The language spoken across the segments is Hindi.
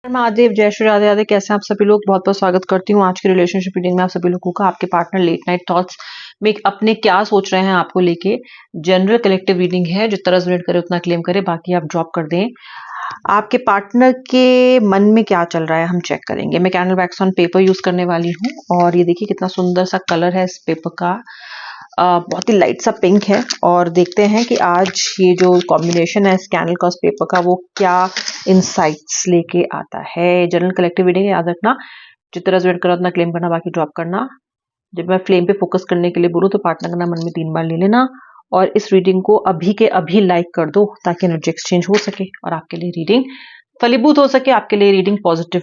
महादेव, जय श्री राधे राधे। कैसे हैं आप सभी लोग? बहुत बहुत स्वागत करती हूँ आज की रिलेशनशिप रीडिंग में आप सभी लोगों का। आपके पार्टनर लेट नाइट थॉट्स में अपने क्या सोच रहे हैं आपको लेके। जनरल कलेक्टिव रीडिंग है, जितना रेजोनेट करे उतना क्लेम करे, बाकी आप ड्रॉप कर दें। आपके पार्टनर के मन में क्या चल रहा है हम चेक करेंगे। मैं candle wax on paper use करने वाली हूँ और ये देखिए कितना सुंदर सा कलर है इस पेपर का। बहुत ही लाइट सा पिंक है और देखते हैं कि आज ये जो कॉम्बिनेशन है इस कैंडल का उस पेपर का वो क्या इनसाइट्स लेके आता है। जनरल कलेक्टिव रीडिंग याद रखना, जितना रेजोनेट करा उतना क्लेम करना, बाकी ड्रॉप करना। जब मैं फ्लेम पे फोकस करने के लिए बोलूँ तो पार्टनर का नाम मन में 3 बार ले लेना और इस रीडिंग को अभी के अभी लाइक कर दो ताकि एनर्जी एक्सचेंज हो सके और आपके लिए रीडिंग फलीभूत हो सके, आपके लिए रीडिंग पॉजिटिव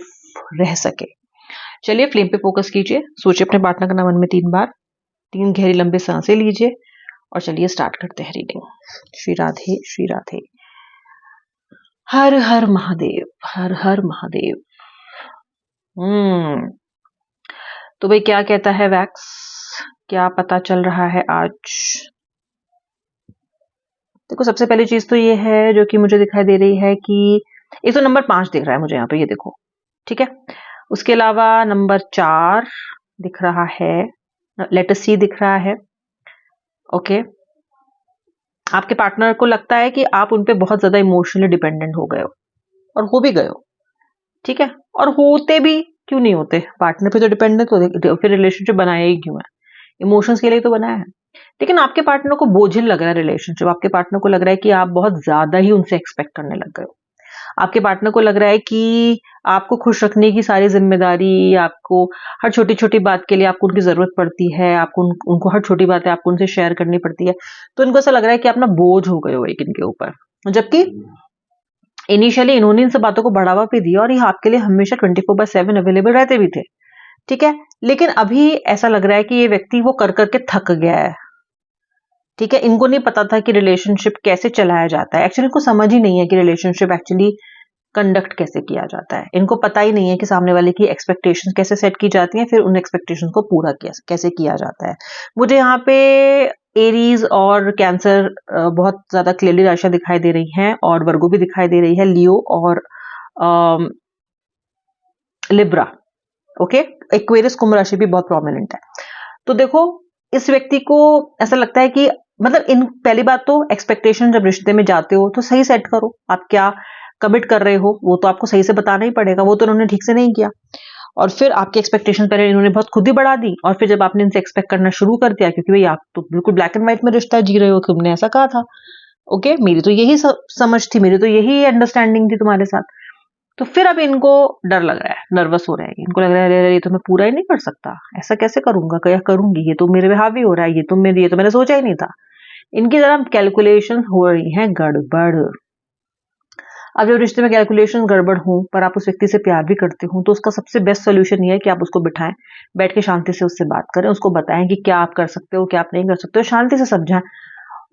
रह सके। चलिए फ्लेम पे फोकस कीजिए, सोचिए अपने पार्टनर का नाम मन में 3 बार, 3 गहरी लंबे सांसें लीजिए और चलिए स्टार्ट करते हैं रीडिंग। श्री राधे श्री राधे। हर हर महादेव, हर हर महादेव। तो भाई क्या कहता है वैक्स, क्या पता चल रहा है आज? देखो सबसे पहली चीज तो ये है जो कि मुझे दिखाई दे रही है कि एक तो नंबर 5 दिख रहा है मुझे यहाँ पे, ये देखो, ठीक है। उसके अलावा नंबर 4 दिख रहा है, लेटर सी दिख रहा है। ओके, आपके पार्टनर को लगता है कि आप उन पे बहुत ज्यादा इमोशनली डिपेंडेंट हो गए हो और हो भी गए हो, ठीक है। और होते भी क्यों नहीं होते, पार्टनर पे तो डिपेंडेंट तो फिर रिलेशनशिप बनाया ही क्यों है? इमोशंस के लिए तो बनाया है। लेकिन आपके पार्टनर को बोझिल लग रहा है रिलेशनशिप। आपके पार्टनर को लग रहा है कि आप बहुत ज्यादा ही उनसे एक्सपेक्ट करने लग गए हो। आपके पार्टनर को लग रहा है कि आपको खुश रखने की सारी जिम्मेदारी, आपको हर छोटी छोटी बात के लिए आपको उनकी जरूरत पड़ती है, आपको उनको हर छोटी बातें आपको उनसे शेयर करनी पड़ती है। तो इनको ऐसा लग रहा है कि आप ना बोझ हो गए हो एक इनके ऊपर, जबकि इनिशियली इन्होंने इन सब बातों को बढ़ावा भी दिया और ये आपके लिए हमेशा 24/7 अवेलेबल रहते भी थे, ठीक है। लेकिन अभी ऐसा लग रहा है कि ये व्यक्ति वो कर करके थक गया है, ठीक है। इनको नहीं पता था कि रिलेशनशिप कैसे चलाया जाता है। एक्चुअली इनको समझ ही नहीं है कि रिलेशनशिप एक्चुअली कंडक्ट कैसे किया जाता है। इनको पता ही नहीं है कि सामने वाले की एक्सपेक्टेशंस कैसे सेट की जाती हैं, फिर उन एक्सपेक्टेशंस को पूरा कैसे किया जाता है। मुझे यहाँ पे एरीज और कैंसर बहुत ज्यादा क्लियरली राशियां दिखाई दे रही हैं और वर्गो भी दिखाई दे रही है, लियो और लिब्रा। ओके, एक्वेरियस कुंभ राशि भी बहुत प्रोमिनेंट है। तो देखो इस व्यक्ति को ऐसा लगता है कि मतलब इन पहली बात तो एक्सपेक्टेशन, जब रिश्ते में जाते हो तो सही सेट करो। आप क्या कमिट कर रहे हो वो तो आपको सही से बताना ही पड़ेगा, वो तो उन्होंने ठीक से नहीं किया। और फिर आपकी एक्सपेक्टेशन पहले इन्होंने बहुत खुद ही बढ़ा दी और फिर जब आपने इनसे एक्सपेक्ट करना शुरू कर दिया, क्योंकि भाई आप तो बिल्कुल ब्लैक एंड व्हाइट में रिश्ता जी रहे हो, तुमने ऐसा कहा था, ओके, मेरी तो यही समझ थी, मेरी तो यही अंडरस्टैंडिंग थी तुम्हारे साथ। तो फिर अब इनको डर लग रहा है, नर्वस हो रहा है, इनको लग रहा है अरे ये तो मैं पूरा ही नहीं कर सकता, ऐसा कैसे करूंगा, क्या करूंगी, ये तो मेरे पे हावी हो रहा है, ये तो मैंने सोचा ही नहीं था। इनकी जरा कैलकुलेशन हो रही है गड़बड़। अब जब रिश्ते में कैलकुलेशन गड़बड़ हो पर आप उस व्यक्ति से प्यार भी करते हो तो उसका सबसे बेस्ट सोल्यूशन ये है कि आप उसको बिठाएं, बैठ के शांति से उससे बात करें, उसको बताएं कि क्या आप कर सकते हो क्या आप नहीं कर सकते हो, शांति से समझाएं,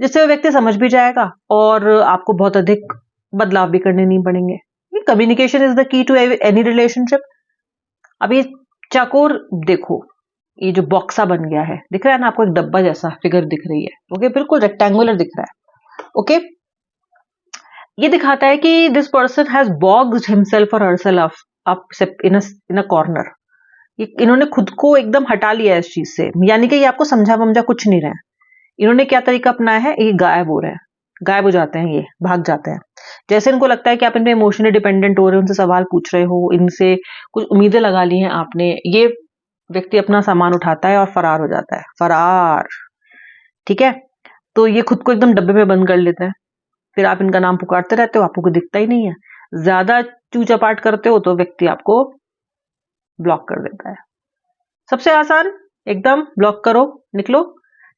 जिससे वो व्यक्ति समझ भी जाएगा और आपको बहुत अधिक बदलाव भी करने नहीं पड़ेंगे। Communication is the key to any relationship. अब ये चाकोर देखो, ये जो बॉक्सा बन गया है, दिख रहा है ना आपको, एक डब्बा जैसा फिगर दिख रही है, ओके, बिल्कुल रेक्टेंगुलर दिख रहा है, ओके। ये दिखाता है कि this person has boxed himself और herself up in a corner. इन्होंने खुद को एकदम हटा लिया है इस चीज से, यानी कि ये आपको समझा वमझा कुछ नहीं रहे हैं। इन्होंने क्या तरीका अपनाया है, ये गायब हो रहे हैं, गायब हो जाते हैं, ये भाग जाते हैं। जैसे इनको लगता है कि आप इन पे इमोशनली डिपेंडेंट हो रहे हो, उनसे सवाल पूछ रहे हो, इनसे कुछ उम्मीदें लगा ली हैं आपने, ये व्यक्ति अपना सामान उठाता है और फरार हो जाता है, फरार, ठीक है। तो ये खुद को एकदम डब्बे में बंद कर लेते हैं। फिर आप इनका नाम पुकारते रहते हो, आपको कोई दिखता ही नहीं है। ज्यादा चूचापाट करते हो तो व्यक्ति आपको ब्लॉक कर देता है। सबसे आसान, एकदम ब्लॉक करो, निकलो,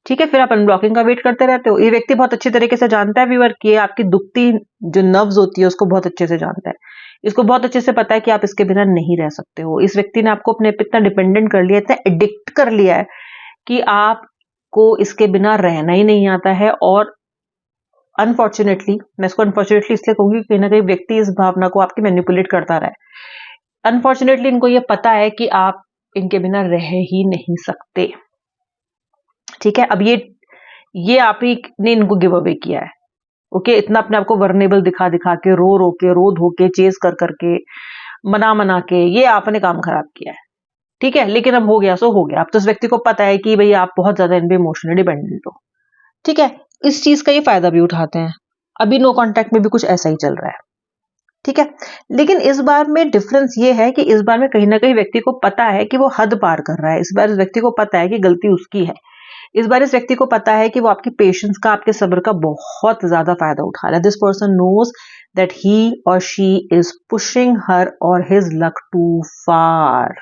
ठीक है। फिर आप अनब्लॉकिंग का वेट करते रहते हो। ये व्यक्ति बहुत अच्छी तरीके से जानता है व्यूअर कि आपकी दुखती जो नर्व्स होती है उसको बहुत अच्छे से जानता है। इसको बहुत अच्छे से पता है कि आप इसके बिना नहीं रह सकते हो। इस व्यक्ति ने आपको अपने पे इतना डिपेंडेंट कर लिया, इतना एडिक्ट कर लिया है कि आपको इसके बिना रहना ही नहीं आता है। और अनफॉर्चुनेटली, मैं इसको अनफॉर्चुनेटली इसलिए कहूंगी कहीं ना कहीं व्यक्ति इस भावना को आपकी मैनिपुलेट करता रहा है। अनफॉर्चुनेटली इनको ये पता है कि आप इनके बिना रह ही नहीं सकते, ठीक है। अब ये आप ही ने इनको गिव अवे किया है, ओके। इतना अपने आप को वर्नेबल दिखा दिखा के, रो रो के, रो धो के, चेज कर करके, मना मना के, ये आपने काम खराब किया है, ठीक है, लेकिन अब हो गया सो हो गया। अब तो उस व्यक्ति को पता है कि भाई आप बहुत ज्यादा इन पे इमोशनली डिपेंडेंट हो, ठीक है। इस चीज का ये फायदा भी उठाते हैं। अभी नो कांटेक्ट में भी कुछ ऐसा ही चल रहा है, ठीक है। लेकिन इस बार में डिफरेंस ये है कि इस बार में कहीं ना कहीं व्यक्ति को पता है कि वो हद पार कर रहा है। इस बार इस व्यक्ति को पता है कि गलती उसकी है। इस बार इस व्यक्ति को पता है कि वो आपकी पेशेंस का, आपके सब्र का बहुत ज्यादा फायदा उठा रहा है। This person knows that he और शी इज पुशिंग हर और हिज लक टू फार।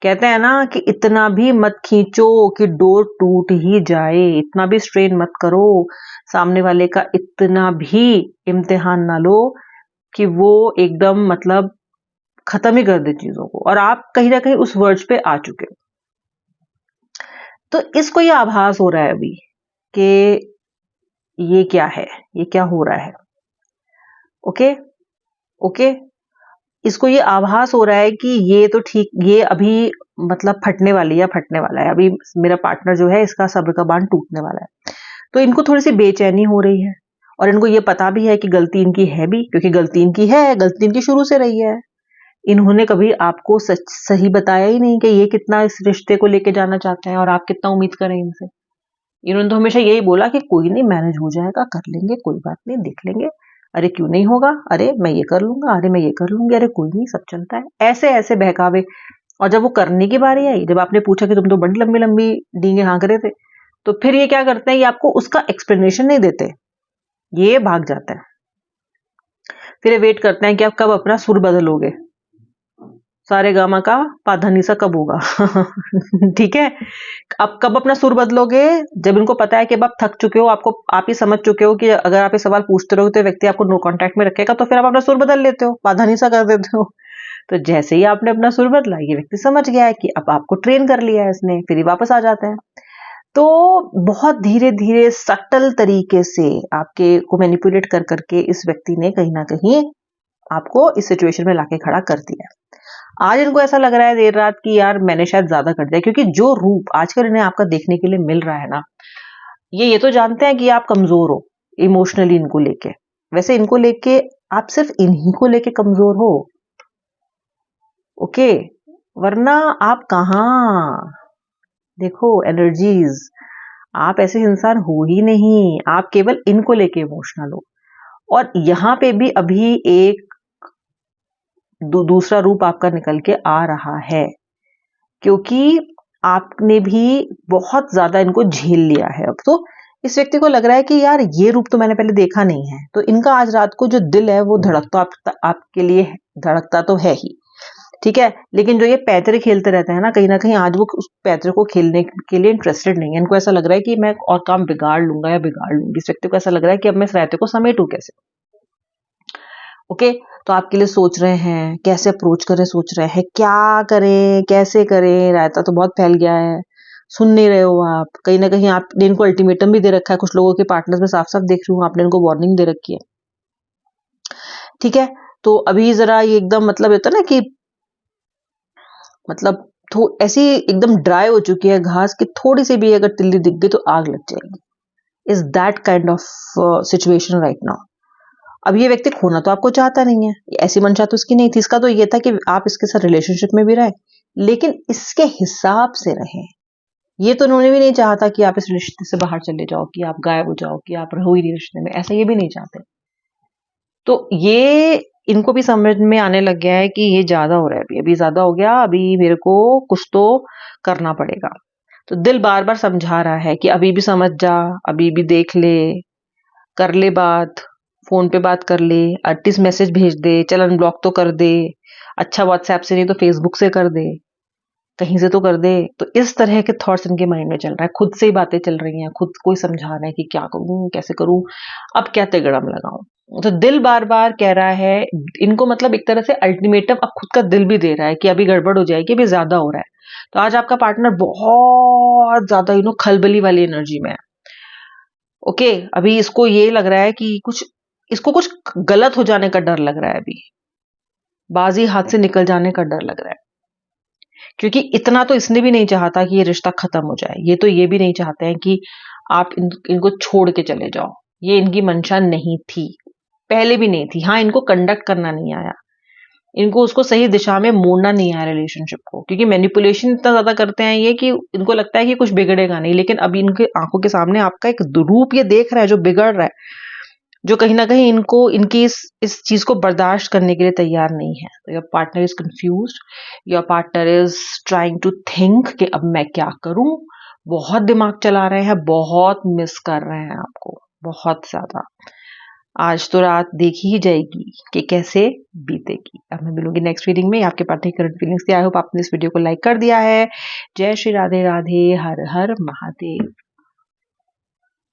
कहते हैं ना कि इतना भी मत खींचो कि डोर टूट ही जाए, इतना भी स्ट्रेन मत करो, सामने वाले का इतना भी इम्तिहान ना लो कि वो एकदम मतलब खत्म ही कर दे चीजों को, और आप कहीं ना कहीं उस वर्ज पे आ चुके हो। तो इसको ये आभास हो रहा है अभी कि ये क्या है, ये क्या हो रहा है। ओके ओके, इसको ये आभास हो रहा है कि ये तो ठीक, ये अभी मतलब फटने वाली है, फटने वाला है अभी, मेरा पार्टनर जो है इसका सब्र का बांध टूटने वाला है। तो इनको थोड़ी सी बेचैनी हो रही है, और इनको ये पता भी है कि गलती इनकी है भी, क्योंकि गलती इनकी है, गलती इनकी शुरू से रही है। इन्होंने कभी आपको सच सही बताया ही नहीं कि ये कितना इस रिश्ते को लेके जाना चाहते हैं और आप कितना उम्मीद करें इनसे। इन्होंने तो हमेशा यही बोला कि कोई नहीं, मैनेज हो जाएगा, कर लेंगे, कोई बात नहीं, देख लेंगे, अरे क्यों नहीं होगा, अरे मैं ये कर लूंगा, अरे मैं ये कर लूंगी, अरे कोई नहीं, सब चलता है, ऐसे ऐसे बहकावे। और जब वो करने की बारी आई, जब आपने पूछा कि तुम तो बड़ी लंबी लंबी डींगे हाँक रहे थे, तो फिर ये क्या करते हैं, ये आपको उसका एक्सप्लेनेशन नहीं देते, ये भाग जाता है। फिर ये वेट करते हैं कि आप कब अपना सुर बदलोगे, सारे गामा का पाधानीसा कब होगा ठीक है। अब कब अपना सुर बदलोगे, जब इनको पता है कि अब आप थक चुके हो, आपको आप ही समझ चुके हो कि अगर आप ये सवाल पूछते रहोगे तो व्यक्ति आपको नो कांटेक्ट में रखेगा, तो फिर आप अपना सुर बदल लेते हो, पाधानीसा कर देते हो। तो जैसे ही आपने अपना सुर बदला, ये व्यक्ति समझ गया है कि अब आपको ट्रेन कर लिया है इसने, फिर ही वापस आ जाते हैं। तो बहुत धीरे धीरे सटल तरीके से आपके को मैनिपुलेट कर करके इस व्यक्ति ने कहीं ना कहीं आपको इस सिचुएशन में लाके खड़ा कर दिया। आज इनको ऐसा लग रहा है देर रात कि यार मैंने शायद ज्यादा कर दिया, क्योंकि जो रूप आजकल इन्हें आपका देखने के लिए मिल रहा है ना, ये तो जानते हैं कि आप कमजोर हो इमोशनली इनको लेके, वैसे इनको लेके आप सिर्फ इन्हीं को लेके कमजोर हो, ओके, वरना आप कहाँ, देखो एनर्जीज, आप ऐसे इंसान हो ही नहीं, आप केवल इनको लेके इमोशनल हो। और यहां पे भी अभी एक दूसरा रूप आपका निकल के आ रहा है, क्योंकि आपने भी बहुत ज्यादा इनको झेल लिया है। अब तो इस व्यक्ति को लग रहा है कि यार ये रूप तो मैंने पहले देखा नहीं है, तो इनका आज रात को जो दिल है वो धड़क तो आपके लिए धड़कता तो है ही, ठीक है, लेकिन जो ये पैतरे खेलते रहते हैं ना कहीं आज वो उस पैतरे को खेलने के लिए इंटरेस्टेड नहीं है। इनको ऐसा लग रहा है कि मैं और काम बिगाड़ लूंगा या बिगाड़ लूंगी। इस व्यक्ति को ऐसा लग रहा है कि अब मैं इस रायते को समेटूं कैसे। ओके, तो आपके लिए सोच रहे हैं कैसे अप्रोच करें, सोच रहे हैं क्या करें, कैसे करें, रायता तो बहुत फैल गया है, सुन नहीं रहे हो आप, कहीं ना कहीं आपने इनको अल्टीमेटम भी दे रखा है। कुछ लोगों के पार्टनर्स में साफ साफ देख रही हूँ आपने इनको वार्निंग दे रखी है, ठीक है। तो अभी जरा ये एकदम मतलब होता है ना कि मतलब ऐसी एकदम ड्राई हो चुकी है घास की, थोड़ी सी भी अगर तिल्ली दिख गई तो आग लग जाएगी। Is that kind of situation right now. अब ये व्यक्ति खोना तो आपको चाहता नहीं है, ऐसी मंशा तो इसकी नहीं थी। इसका तो ये था कि आप इसके साथ रिलेशनशिप में भी रहे, लेकिन इसके हिसाब से रहे। ये तो उन्होंने भी नहीं चाहता कि आप इस रिश्ते से बाहर चले जाओ, कि आप गायब हो जाओ, कि आप रहो ही नहीं रिश्ते में, ऐसा ये भी नहीं चाहते। तो ये इनको भी समझ में आने लग गया है कि ये ज्यादा हो रहा है, अभी ज्यादा हो गया, अभी मेरे को कुछ तो करना पड़ेगा। तो दिल बार बार समझा रहा है कि अभी भी समझ जा, अभी भी देख ले, कर ले बात, फोन पे बात कर ले, एटलीस्ट मैसेज भेज दे, चल अनब्लॉक तो कर दे, अच्छा व्हाट्सएप से नहीं तो फेसबुक से कर दे, कहीं से तो कर दे। तो इस तरह के थॉट्स इनके माइंड में चल रहा है, खुद से ही बातें चल रही हैं, खुद को ही समझा रहे हैं कि क्या करूं, कैसे करूं, अब क्या तिगड़म लगाऊं। तो दिल बार बार कह रहा है इनको, मतलब एक तरह से अल्टीमेटम अब खुद का दिल भी दे रहा है कि अभी गड़बड़ हो जाएगी, अभी ज्यादा हो रहा है। तो आज आपका पार्टनर बहुत ज्यादा खलबली वाली एनर्जी में है। ओके, अभी इसको ये लग रहा है कि इसको कुछ गलत हो जाने का डर लग रहा है, अभी बाजी हाथ से निकल जाने का डर लग रहा है। क्योंकि इतना तो इसने भी नहीं चाहता कि ये रिश्ता खत्म हो जाए, ये तो ये भी नहीं चाहते हैं कि आप इनको छोड़ के चले जाओ, ये इनकी मंशा नहीं थी, पहले भी नहीं थी। हाँ, इनको कंडक्ट करना नहीं आया, इनको उसको सही दिशा में मोड़ना नहीं है रिलेशनशिप को, क्योंकि मैनिपुलेशन इतना ज्यादा करते हैं ये कि इनको लगता है कि कुछ बिगड़ेगा नहीं, लेकिन अभी इनके आंखों के सामने आपका एक रूप ये देख रहा है जो बिगड़ रहा है, जो कहीं ना कहीं इनको इनकी इस चीज को बर्दाश्त करने के लिए तैयार नहीं है। तो your partner is confused, your partner is trying to think कि अब मैं क्या करूं, बहुत दिमाग चला रहे हैं, बहुत मिस कर रहे हैं आपको, बहुत ज्यादा। आज तो रात देखी ही जाएगी कि कैसे बीतेगी। अब मैं मिलूंगी नेक्स्ट रीडिंग में। आपके पास करंट फीलिंग्स थी। आई होप आपने इस वीडियो को लाइक कर दिया है। जय श्री राधे राधे, हर हर महादेव।